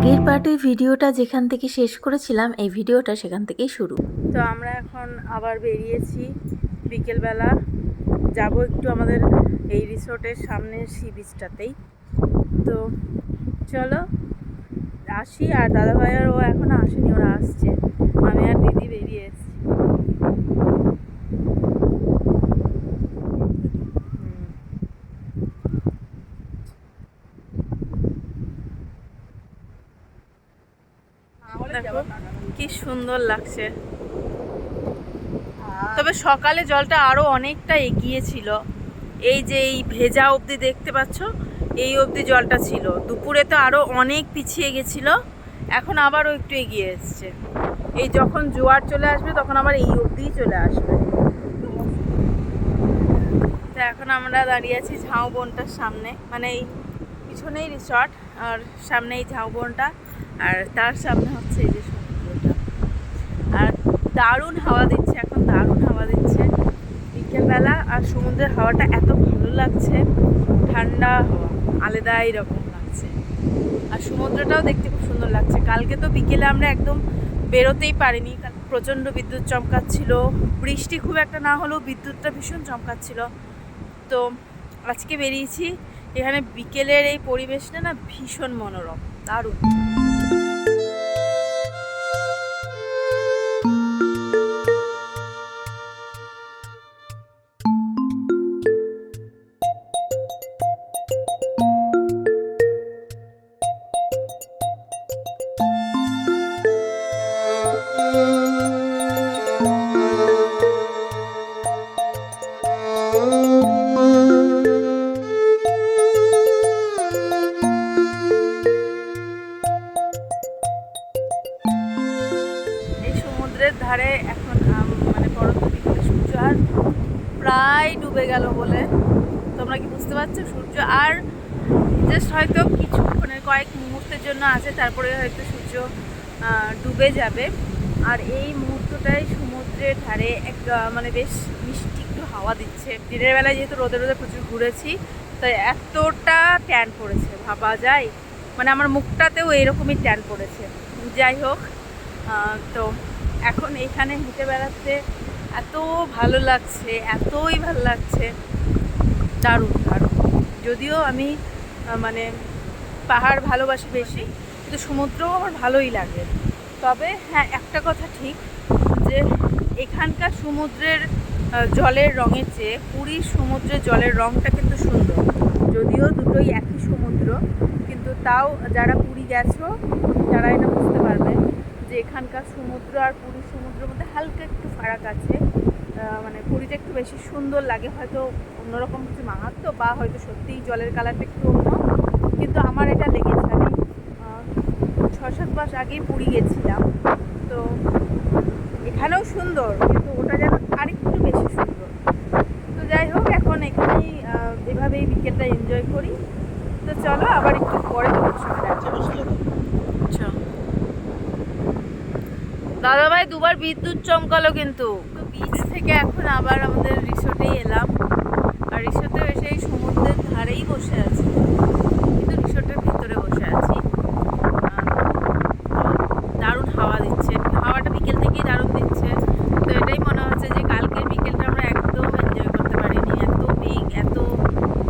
আগের পার্টের ভিডিওটা যেখান থেকে শেষ করেছিলাম এই ভিডিওটা সেখান থেকেই শুরু। তো আমরা এখন আবার বেরিয়েছি বিকেলবেলা, যাব একটু আমাদের এই রিসোর্টের সামনের সি বিচটাতেই। তো চলো আসি। আর দাদাভাই আর ও এখনো আসেনি, ওরা আসছে, আমি আর দিদি বেরিয়ে এসেছি। দেখো কি সুন্দর লাগছে। তবে সকালে জলটা আরো অনেকটা এগিয়ে ছিল, এই যে এই ভেজা অবধি দেখতে পাচ্ছ, এই অবধি জলটা ছিল। দুপুরে তো আরো অনেক পিছিয়ে গেছিল, এখন আবারও একটু এগিয়ে এসছে। এই যখন জোয়ার চলে আসবে তখন আবার এই অবধিই চলে আসবে। তো এখন আমরা দাঁড়িয়ে আছি ঝাউবনটার সামনে, মানে এই পিছনেই রিসর্ট আর সামনে এই ঝাউবনটা, আর তার সামনে হচ্ছে এই যে সমুদ্রটা। আর দারুণ হাওয়া দিচ্ছে, এখন দারুণ হাওয়া দিচ্ছে বিকেলবেলা। আর সমুদ্রের হাওয়াটা এত ভালো লাগছে, ঠান্ডা হাওয়া, আলাদাই রকম লাগছে। আর সমুদ্রটাও দেখতে খুব সুন্দর লাগছে। কালকে তো বিকেলে আমরা একদম বেরোতেই পারিনি, প্রচণ্ড বিদ্যুৎ চমকাচ্ছিল। বৃষ্টি খুব একটা না হলেও বিদ্যুৎটা ভীষণ চমকাচ্ছিল। তো আজকে বেরিয়েছি, এখানে বিকেলের এই পরিবেশটা না ভীষণ মনোরম, দারুণ। ধারে এখন মানে পরন্ত বিকেলে সূর্য আর প্রায় ডুবে গেল বলে তোমরা কি বুঝতে পারছো? সূর্য আর জাস্ট হয়তো কিছুক্ষণের কয়েক মুহূর্তের জন্য আছে, তারপরে হয়তো সূর্য ডুবে যাবে। আর এই মুহূর্তটাই সমুদ্রের ধারে এক মানে বেশ মিষ্টি একটু হাওয়া দিচ্ছে। দিনের বেলায় যেহেতু রোদে রোদে প্রচুর ঘুরেছি, তাই এতটা ট্যান পড়েছে ভাবা যায়, মানে আমার মুখটাতেও এরকমই ট্যান পড়েছে। যাই হোক, তো এখন এখানে হেঁটে বেড়াতে এত ভালো লাগছে, এতই ভালো লাগছে, দারুণ দারুণ। যদিও আমি মানে পাহাড় ভালোবাসি বেশি, কিন্তু সমুদ্রও আমার ভালোই লাগে। তবে হ্যাঁ, একটা কথা ঠিক যে এখানকার সমুদ্রের জলের রঙের চেয়ে পুরীর সমুদ্রের জলের রঙটা কিন্তু সুন্দর। যদিও দুটোই একই সমুদ্র, কিন্তু তাও যারা পুরী গেছো তারা এটা বুঝতে পারবে যে এখানকার সমুদ্র আর পুরীর সমুদ্রের মধ্যে হালকা একটু ফারাক আছে। মানে পুরীটা একটু বেশি সুন্দর লাগে, হয়তো অন্যরকম কিছু মাহাত্ম্য, বা হয়তো সত্যিই জলের কালারটা একটু অন্য, কিন্তু আমার এটা লেগেছে। আমি 6-7 মাস আগেই পুরী গেছিলাম, তো এখানেও সুন্দর, কিন্তু ওটা যেন আরেকটু বেশি সুন্দর। তো যাই হোক, এখন এখানেই এভাবেই বিকেলটা এনজয় করি। তো চলো আবার একটু পরে তোমার সঙ্গে দেখা হচ্ছে। দাদাভাই দুবার বিদ্যুৎ চমকালো, কিন্তু বিচ থেকে এখন আবার আমাদের রিসোর্টেই এলাম। আর রিসোর্টে এসে এই সমুদ্রের ধারেই বসে আছি, কিন্তু রিসোর্টের ভিতরে বসে আছি। দারুণ হাওয়া দিচ্ছে, হাওয়াটা বিকেল থেকেই দারুণ দিচ্ছে। তো এটাই মনে হচ্ছে যে কালকের বিকেলটা আমরা একদম এনজয় করতে পারিনি। এত মেঘ, এত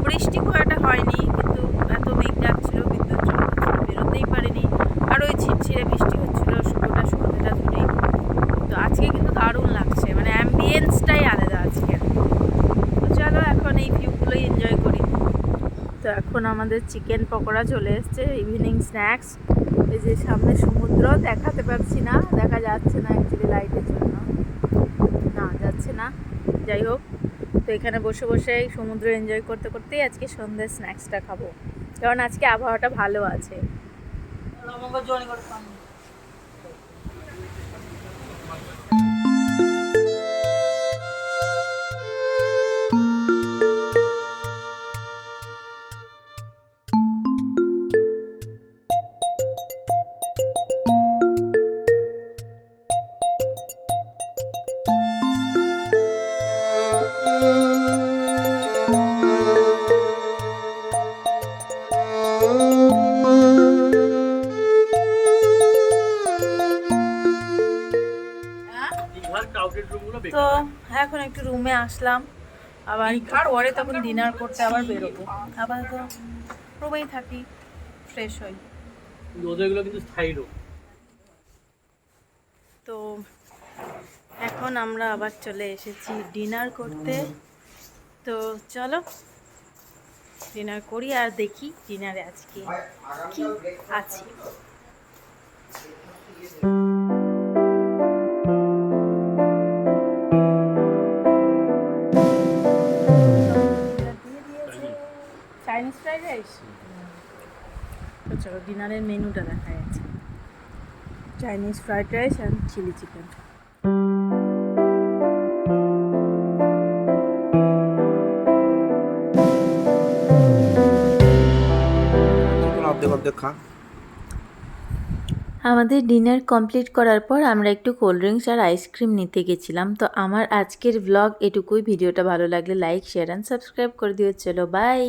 বৃষ্টি খুব একটা হয়নি, কিন্তু এত মেঘ ডাকছিল, বিদ্যুৎ চমকাচ্ছিল, বেরোতেই পারিনি। আর ওই ছিটছিড়ে বৃষ্টি হচ্ছিল গোটা সন্ধ্যেটা ধরেই। তো আজকে কিন্তু দারুণ লাগছে, মানে অ্যাম্বিয়েন্সটাই আলাদা আজকে। তো চলো এখন এই ভিউগুলোই এনজয় করি। তো এখন আমাদের চিকেন পকোড়া চলে এসছে, ইভিনিং স্ন্যাক্স। এই যে সামনে সমুদ্র, দেখাতে পারছি না, দেখা যাচ্ছে না অ্যাকচুয়ালি লাইটের জন্য, না যাচ্ছে না। যাই হোক, তো এখানে বসে বসে সমুদ্র এনজয় করতে করতেই আজকে সন্ধ্যের স্ন্যাক্সটা খাবো, কারণ আজকে আবহাওয়াটা ভালো আছে। তো এখন একটু রুমে আসলাম, আবার একটু পরে তখন ডিনার করতে আবার বেরোবো। আবার তো রুমেই থাকি, ফ্রেশ হই। রোদেগুলো কিন্তু স্থায়ী রোগ। তো এখন আমরা আবার চলে এসেছি ডিনার করতে। তো চলো ডিনার করি আর দেখি ডিনারে আজকে কি আছে। Chinese fried rice. তো চলো ডিনারের মেনুটা দেখা যাচ্ছে, Chinese fried rice and chilli chicken. অর্ধেক খা। আমাদের ডিনার কমপ্লিট করার পর আমরা একটু কোল্ড ড্রিঙ্কস আর আইসক্রিম নিতে গেছিলাম। তো আমার আজকের ব্লগ এটুকুই। ভিডিওটা ভালো লাগলে লাইক শেয়ার অ্যান্ড সাবস্ক্রাইব করে দিও। চলো বাই।